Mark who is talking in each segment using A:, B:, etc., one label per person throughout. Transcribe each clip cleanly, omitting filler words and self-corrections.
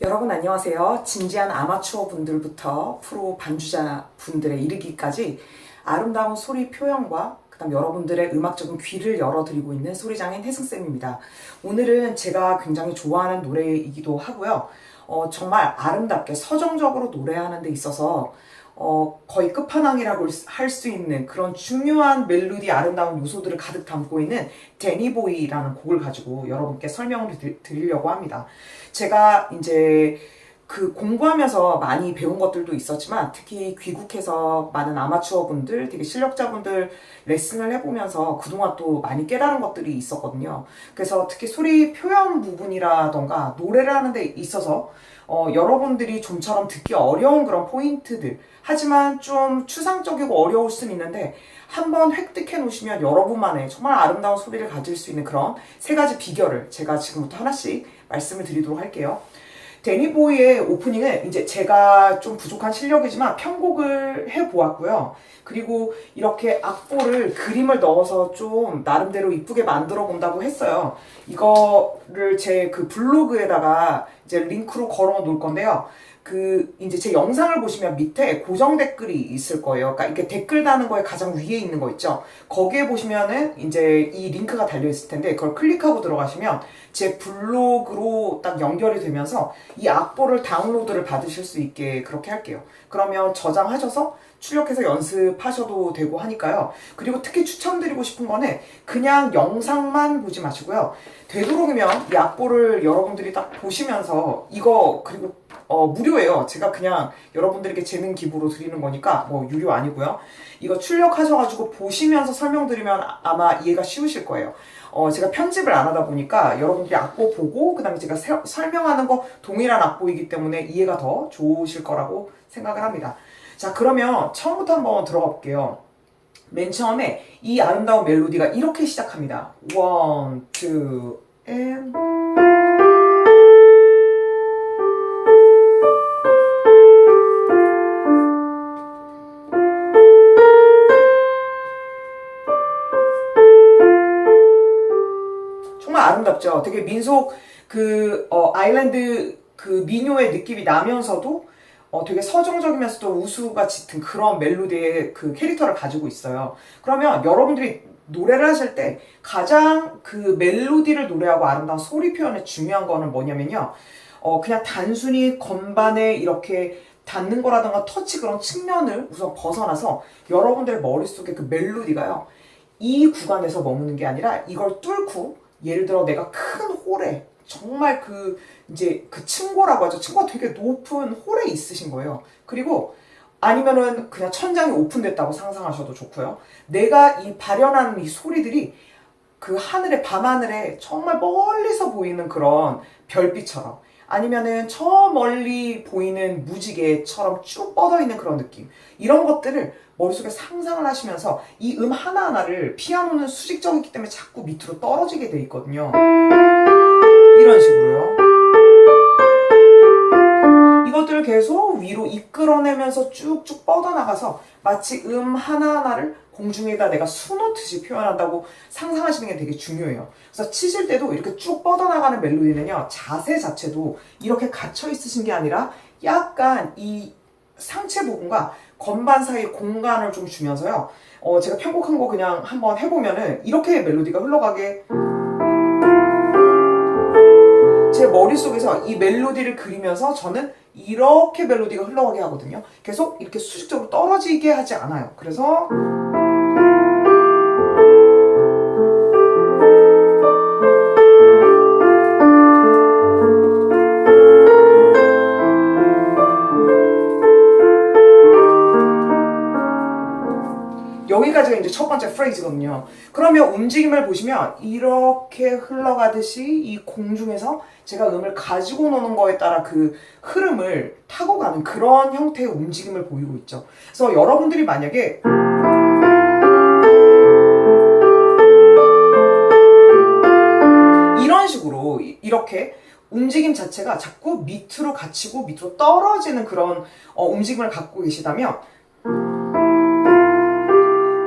A: 여러분 안녕하세요. 진지한 아마추어 분들부터 프로 반주자 분들에 이르기까지 아름다운 소리 표현과 그다음 여러분들의 음악적인 귀를 열어드리고 있는 소리장인 혜승쌤입니다. 오늘은 제가 굉장히 좋아하는 노래이기도 하고요. 정말 아름답게 서정적으로 노래하는 데 있어서 거의 끝판왕이라고 할 수 있는 그런 중요한 멜로디 아름다운 요소들을 가득 담고 있는 데니보이라는 곡을 가지고 여러분께 설명을 드리려고 합니다. 제가 이제 그 공부하면서 많이 배운 것들도 있었지만 특히 귀국해서 많은 아마추어 분들, 되게 실력자분들 레슨을 해보면서 그동안 또 많이 깨달은 것들이 있었거든요. 그래서 특히 소리 표현 부분이라던가 노래를 하는 데 있어서 여러분들이 좀처럼 듣기 어려운 그런 포인트들, 하지만 좀 추상적이고 어려울 수는 있는데 한번 획득해 놓으시면 여러분만의 정말 아름다운 소리를 가질 수 있는 그런 세 가지 비결을 제가 지금부터 하나씩 말씀을 드리도록 할게요. 데니보이의 오프닝은 이제 제가 좀 부족한 실력이지만 편곡을 해보았고요. 그리고 이렇게 악보를 그림을 넣어서 좀 나름대로 이쁘게 만들어 본다고 했어요. 이거를 제 그 블로그에다가 이제 링크로 걸어 놓을 건데요. 이제 제 영상을 보시면 밑에 고정 댓글이 있을 거예요. 그러니까 이렇게 댓글 다는 거에 가장 위에 있는 거 있죠. 거기에 보시면은 이제 이 링크가 달려 있을 텐데 그걸 클릭하고 들어가시면 제 블로그로 딱 연결이 되면서 이 악보를 다운로드를 받으실 수 있게 그렇게 할게요. 그러면 저장하셔서 출력해서 연습하셔도 되고 하니까요. 그리고 특히 추천드리고 싶은 거는 그냥 영상만 보지 마시고요. 되도록이면 이 악보를 여러분들이 딱 보시면서 이거 그리고 무료예요. 제가 그냥 여러분들에게 재능 기부로 드리는 거니까 뭐 유료 아니고요. 이거 출력하셔가지고 보시면서 설명드리면 아마 이해가 쉬우실 거예요. 제가 편집을 안 하다 보니까 여러분들이 악보 보고 그 다음에 제가 설명하는 거 동일한 악보이기 때문에 이해가 더 좋으실 거라고 생각을 합니다. 자, 그러면 처음부터 한번 들어가 볼게요. 맨 처음에 이 아름다운 멜로디가 이렇게 시작합니다. 1, 2, and 정말 아름답죠. 되게 민속 아일랜드 민요의 느낌이 나면서도 되게 서정적이면서도 우수가 짙은 그런 멜로디의 그 캐릭터를 가지고 있어요. 그러면 여러분들이 노래를 하실 때 가장 그 멜로디를 노래하고 아름다운 소리 표현에 중요한 거는 뭐냐면요. 그냥 단순히 건반에 이렇게 닿는 거라든가 터치 그런 측면을 우선 벗어나서 여러분들의 머릿속에 그 멜로디가요. 이 구간에서 머무는 게 아니라 이걸 뚫고 예를 들어 내가 큰 홀에 정말 이제 그 층고라고 하죠. 층고가 되게 높은 홀에 있으신 거예요. 그리고 아니면은 그냥 천장이 오픈됐다고 상상하셔도 좋고요. 내가 이 발현하는 이 소리들이 그 하늘에, 밤하늘에 정말 멀리서 보이는 그런 별빛처럼 아니면은 저 멀리 보이는 무지개처럼 쭉 뻗어 있는 그런 느낌. 이런 것들을 머릿속에 상상을 하시면서 이 하나하나를 피아노는 수직적이기 때문에 자꾸 밑으로 떨어지게 돼 있거든요. 이런 식으로요. 이것들을 계속 위로 이끌어내면서 쭉쭉 뻗어나가서 마치 하나하나를 공중에다 내가 수놓듯이 표현한다고 상상하시는 게 되게 중요해요. 그래서 치실 때도 이렇게 쭉 뻗어나가는 멜로디는요, 자세 자체도 이렇게 갇혀 있으신 게 아니라 약간 이 상체 부분과 건반 사이 공간을 좀 주면서요, 제가 편곡한 거 그냥 한번 해보면은 이렇게 멜로디가 흘러가게 제 머릿속에서 이 멜로디를 그리면서 저는 이렇게 멜로디가 흘러가게 하거든요. 계속 이렇게 수직적으로 떨어지게 하지 않아요. 그래서 여기까지가 이제 첫 번째 프레이즈거든요. 그러면 움직임을 보시면 이렇게 흘러가듯이 이 공중에서 제가 음을 가지고 노는 거에 따라 그 흐름을 타고 가는 그런 형태의 움직임을 보이고 있죠. 그래서 여러분들이 만약에 이런 식으로 이렇게 움직임 자체가 자꾸 밑으로 갇히고 밑으로 떨어지는 그런 움직임을 갖고 계시다면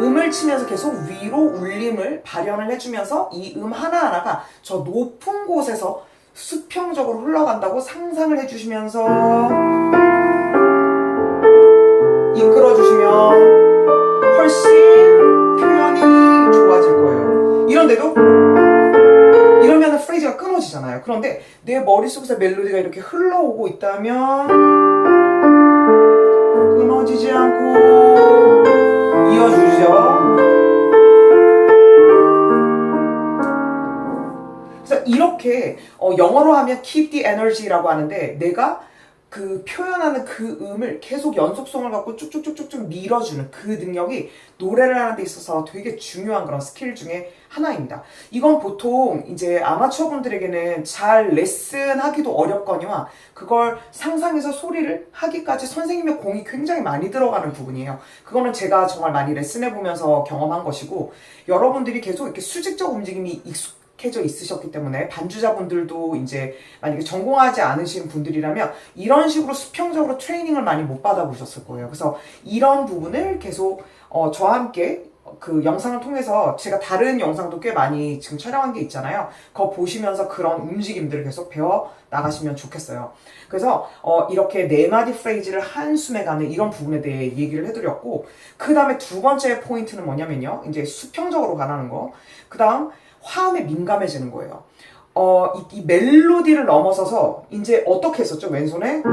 A: 음을 치면서 계속 위로 울림을 발현을 해주면서 이 하나하나가 저 높은 곳에서 수평적으로 흘러간다고 상상을 해주시면서 이끌어주시면 훨씬 표현이 좋아질 거예요. 이런데도 이러면 프레이즈가 끊어지잖아요. 그런데 내 머릿속에서 멜로디가 이렇게 흘러오고 있다면 끊어지지 않고 이어주죠. 그래서 이렇게 영어로 하면 keep the energy라고 하는데 내가 그 표현하는 그 음을 계속 연속성을 갖고 쭉쭉쭉쭉 밀어주는 그 능력이 노래를 하는 데 있어서 되게 중요한 그런 스킬 중에 하나입니다. 이건 보통 이제 아마추어 분들에게는 잘 레슨하기도 어렵거니와 그걸 상상해서 소리를 하기까지 선생님의 공이 굉장히 많이 들어가는 부분이에요. 그거는 제가 정말 많이 레슨해보면서 경험한 것이고 여러분들이 계속 이렇게 수직적 움직임이 익숙해져 있으셨기 때문에 반주자분들도 이제 만약에 전공하지 않으신 분들이라면 이런 식으로 수평적으로 트레이닝을 많이 못 받아보셨을 거예요. 그래서 이런 부분을 계속 저와 함께 그 영상을 통해서 제가 다른 영상도 꽤 많이 지금 촬영한 게 있잖아요. 그거 보시면서 그런 움직임들을 계속 배워 나가시면 좋겠어요. 그래서 이렇게 네 마디 프레이즈를 한숨에 가는 이런 부분에 대해 얘기를 해드렸고 그 다음에 두 번째 포인트는 뭐냐면요. 이제 수평적으로 가라는 거. 그 다음 화음에 민감해지는 거예요. 이 멜로디를 넘어서서 이제 어떻게 했었죠? 왼손에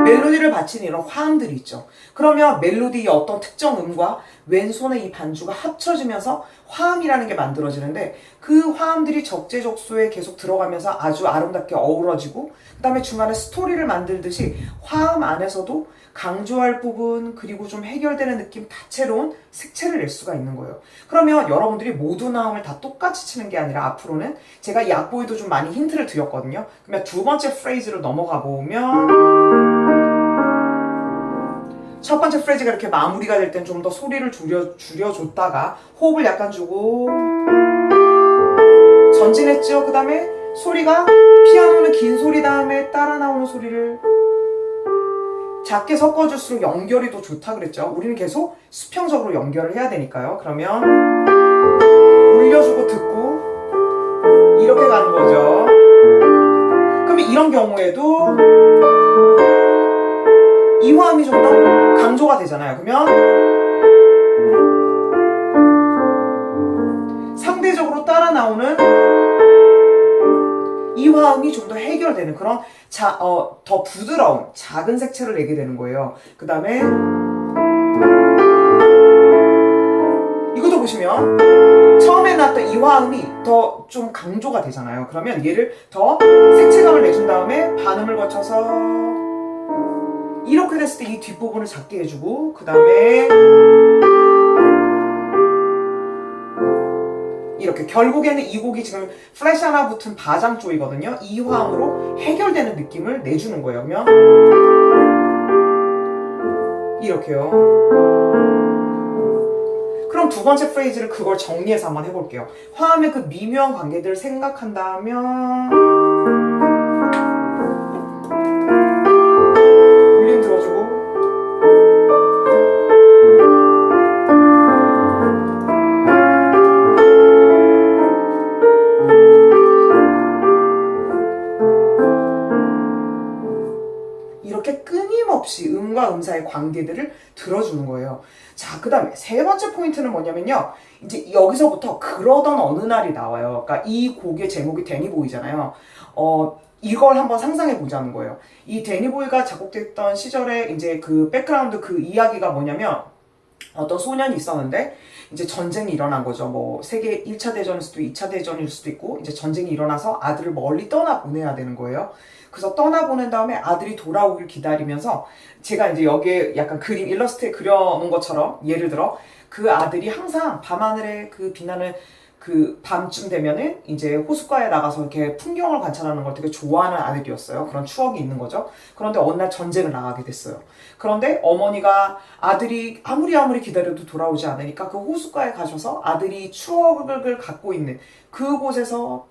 A: 멜로디를 바치는 이런 화음들이 있죠. 그러면 멜로디의 어떤 특정 음과 왼손의 이 반주가 합쳐지면서 화음이라는 게 만들어지는데 그 화음들이 적재적소에 계속 들어가면서 아주 아름답게 어우러지고 그 다음에 중간에 스토리를 만들듯이 화음 안에서도 강조할 부분 그리고 좀 해결되는 느낌 다채로운 색채를 낼 수가 있는 거예요. 그러면 여러분들이 모든 화음을 다 똑같이 치는 게 아니라 앞으로는 제가 이 악보에도 좀 많이 힌트를 드렸거든요. 그러면 두 번째 프레이즈로 넘어가 보면 첫 번째 프레이즈가 이렇게 마무리가 될 땐 좀 더 소리를 줄여줬다가 호흡을 약간 주고 전진했죠. 그 다음에 소리가 피아노는 긴 소리 다음에 따라 나오는 소리를 작게 섞어줄수록 연결이 더 좋다 그랬죠. 우리는 계속 수평적으로 연결을 해야 되니까요. 그러면 울려주고 듣고 이렇게 가는 거죠. 그러면 이런 경우에도 이 화음이 좀 더 강조가 되잖아요. 그러면 상대적으로 따라 나오는 이 화음이 좀 더 해결되는 그런 더 부드러운 작은 색채를 내게 되는 거예요. 그 다음에 이것도 보시면 처음에 나왔던 이 화음이 더 좀 강조가 되잖아요. 그러면 얘를 더 색채감을 내준 다음에 반음을 거쳐서 이렇게 됐을 때 이 뒷부분을 작게 해주고 그 다음에 이렇게 결국에는 이 곡이 지금 플래시 하나 붙은 바장 쪽이거든요. 이 화음으로 해결되는 느낌을 내주는 거예요. 그러면 이렇게요. 그럼 두 번째 프레이즈를 그걸 정리해서 한번 해볼게요. 화음의 그 미묘한 관계들을 생각한다면 울림 들어주고 이렇게 끊임없이 음과 음 사이의 관계들을 들어주는 거예요. 자, 그 다음에 세 번째 포인트는 뭐냐면요. 이제 여기서부터 그러던 어느 날이 나와요. 그러니까 이 곡의 제목이 데니보이잖아요. 이걸 한번 상상해 보자는 거예요. 이 데니보이가 작곡됐던 시절에 이제 그 백그라운드 그 이야기가 뭐냐면 어떤 소년이 있었는데 이제 전쟁이 일어난 거죠. 뭐 세계 1차 대전일 수도 2차 대전일 수도 있고 이제 전쟁이 일어나서 아들을 멀리 떠나보내야 되는 거예요. 그래서 떠나보낸 다음에 아들이 돌아오길 기다리면서 제가 이제 여기에 약간 그림 일러스트에 그려놓은 것처럼 예를 들어 그 아들이 항상 밤하늘에 그 빛나는 그 밤쯤 되면은 이제 호숫가에 나가서 이렇게 풍경을 관찰하는 걸 되게 좋아하는 아들이었어요. 그런 추억이 있는 거죠. 그런데 어느 날 전쟁을 나가게 됐어요. 그런데 어머니가 아들이 아무리 기다려도 돌아오지 않으니까 그 호숫가에 가셔서 아들이 추억을 갖고 있는 그곳에서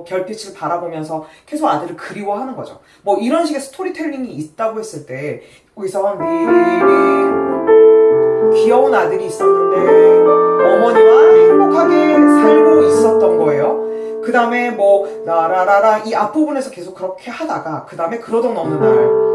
A: 별빛을 바라보면서 계속 아들을 그리워하는 거죠. 뭐 이런 식의 스토리텔링이 있다고 했을 때 여기서 미리 귀여운 아들이 있었는데 어머니와 행복하게 살고 있었던 거예요. 그 다음에 뭐 라라라라 이 앞부분에서 계속 그렇게 하다가 그 다음에 그러던 어느 날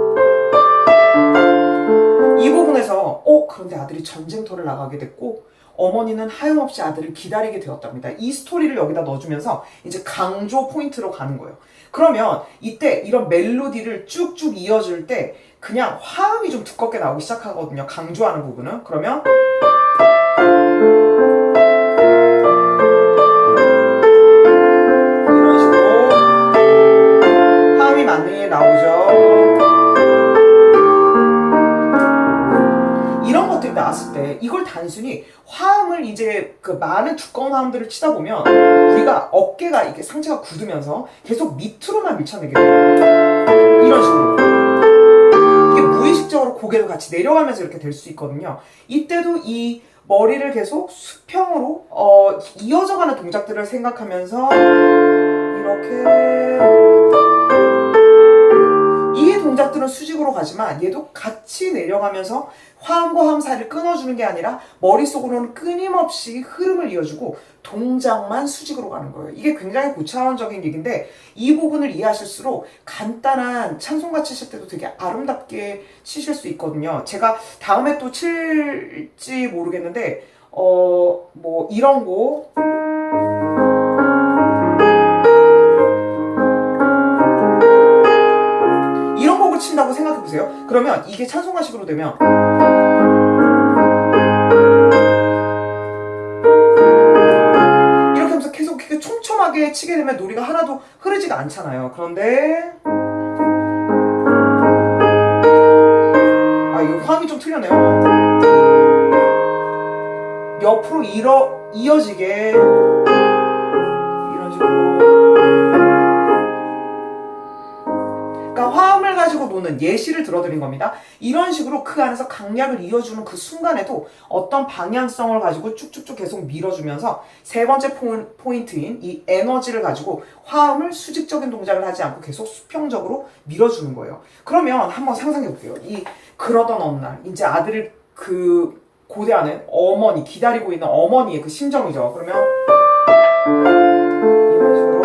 A: 이 부분에서 그런데 아들이 전쟁터를 나가게 됐고 어머니는 하염없이 아들을 기다리게 되었답니다. 이 스토리를 여기다 넣어주면서 이제 강조 포인트로 가는 거예요. 그러면 이때 이런 멜로디를 쭉쭉 이어줄 때 그냥 화음이 좀 두껍게 나오기 시작하거든요. 강조하는 부분은. 그러면 이런 식으로 화음이 많이 나오죠. 이런 것들이 나왔을 때 이걸 단순히 화음을 이제 그 많은 두꺼운 화음들을 치다 보면 우리가 어깨가 이렇게 상체가 굳으면서 계속 밑으로만 밀쳐내게 돼요. 이런 식으로. 이게 무의식적으로 고개도 같이 내려가면서 이렇게 될 수 있거든요. 이때도 이 머리를 계속 수평으로 이어져가는 동작들을 생각하면서 이렇게 이 동작들은 수직으로 가지만 얘도 같이 내려가면서 화음과 화음 사이를 끊어주는 게 아니라 머릿속으로는 끊임없이 흐름을 이어주고 동작만 수직으로 가는 거예요. 이게 굉장히 고차원적인 얘기인데 이 부분을 이해하실수록 간단한 찬송가 치실 때도 되게 아름답게 치실 수 있거든요. 제가 다음에 또 칠지 모르겠는데 뭐 이런 거 이런 곡을 친다고 생각해보세요. 그러면 이게 찬송가식으로 되면 이렇게 하면서 계속 촘촘하게 치게 되면 노래가 하나도 흐르지가 않잖아요. 그런데 이거 화음이 좀 틀렸네요. 옆으로 이어지게 이런 식으로 화음을 가지고 노는 예시를 들어드린 겁니다. 이런 식으로 그 안에서 강약을 이어주는 그 순간에도 어떤 방향성을 가지고 쭉쭉쭉 계속 밀어주면서 세 번째 포인트인 이 에너지를 가지고 화음을 수직적인 동작을 하지 않고 계속 수평적으로 밀어주는 거예요. 그러면 한번 상상해 볼게요. 이 그러던 어느 날 이제 아들을 그 고대하는 어머니, 기다리고 있는 어머니의 그 심정이죠. 그러면 이런 식으로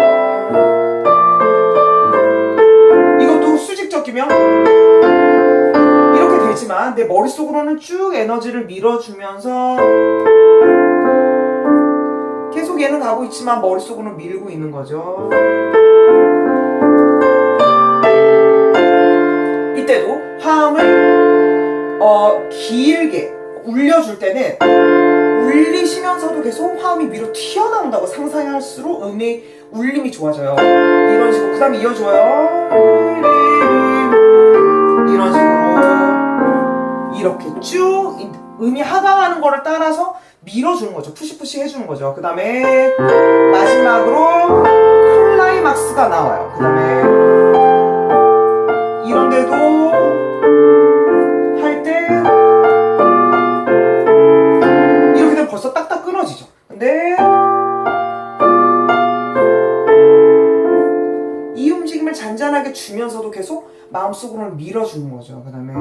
A: 수직적이면 이렇게 되지만 내 머릿속으로는 쭉 에너지를 밀어주면서 계속 얘는 가고 있지만 머릿속으로는 밀고 있는 거죠. 이때도 화음을 길게 울려줄 때는 울리시면서도 계속 화음이 위로 튀어나온다고 상상할수록 울림이 좋아져요. 이런 식으로. 그 다음에 이어줘요. 이런 식으로 이렇게 쭉 음이 하강하는 거를 따라서 밀어주는 거죠. 푸시푸시 해주는 거죠. 그 다음에 마지막으로 클라이막스가 나와요. 그 다음에 이런데도 할 때 이렇게 되면 벌써 딱딱 끊어지죠. 근데 이 움직임을 잔잔하게 주면서도 계속 마음속으로는 밀어주는 거죠. 그 다음에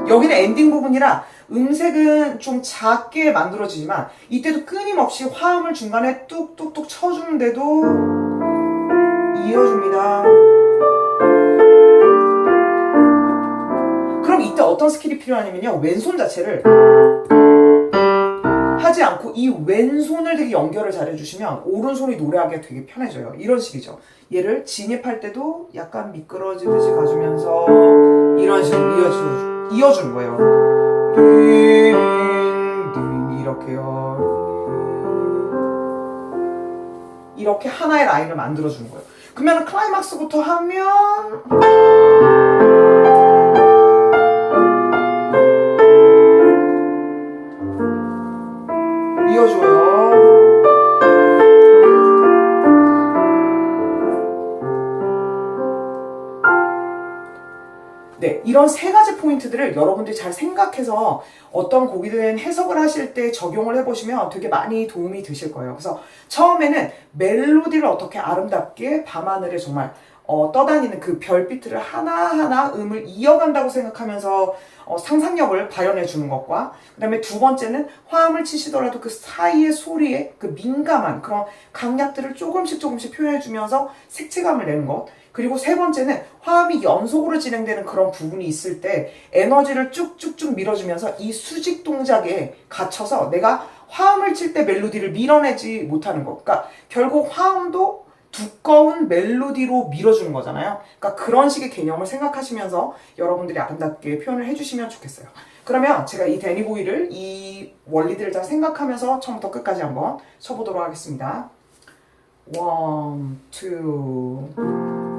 A: 여기는 엔딩 부분이라 음색은 좀 작게 만들어지지만 이때도 끊임없이 화음을 중간에 뚝뚝뚝 쳐주는데도 이어줍니다. 그럼 이때 어떤 스킬이 필요하냐면요, 왼손 자체를 하지 않고 이 왼손을 되게 연결을 잘 해주시면 오른손이 노래하기가 되게 편해져요. 이런 식이죠. 얘를 진입할 때도 약간 미끄러지듯이 가주면서 이런 식으로 이어주는 거예요. 이렇게요. 이렇게 하나의 라인을 만들어주는 거예요. 그러면 클라이막스부터 하면 이어줘요. 네, 이런 세 가지 포인트들을 여러분들이 잘 생각해서 어떤 곡이든 해석을 하실 때 적용을 해보시면 되게 많이 도움이 되실 거예요. 그래서 처음에는 멜로디를 어떻게 아름답게 밤하늘에 정말 떠다니는 그 별빛을 하나하나 음을 이어간다고 생각하면서 상상력을 발현해 주는 것과, 그 다음에 두 번째는 화음을 치시더라도 그 사이의 소리에 그 민감한 그런 강약들을 조금씩 조금씩 표현해 주면서 색채감을 내는 것. 그리고 세 번째는 화음이 연속으로 진행되는 그런 부분이 있을 때 에너지를 쭉쭉쭉 밀어주면서 이 수직 동작에 갇혀서 내가 화음을 칠 때 멜로디를 밀어내지 못하는 것. 그러니까 결국 화음도 두꺼운 멜로디로 밀어주는 거잖아요. 그러니까 그런 식의 개념을 생각하시면서 여러분들이 아름답게 표현을 해주시면 좋겠어요. 그러면 제가 이 데니 보이를 이 원리들을 다 생각하면서 처음부터 끝까지 한번 쳐보도록 하겠습니다. 1, 2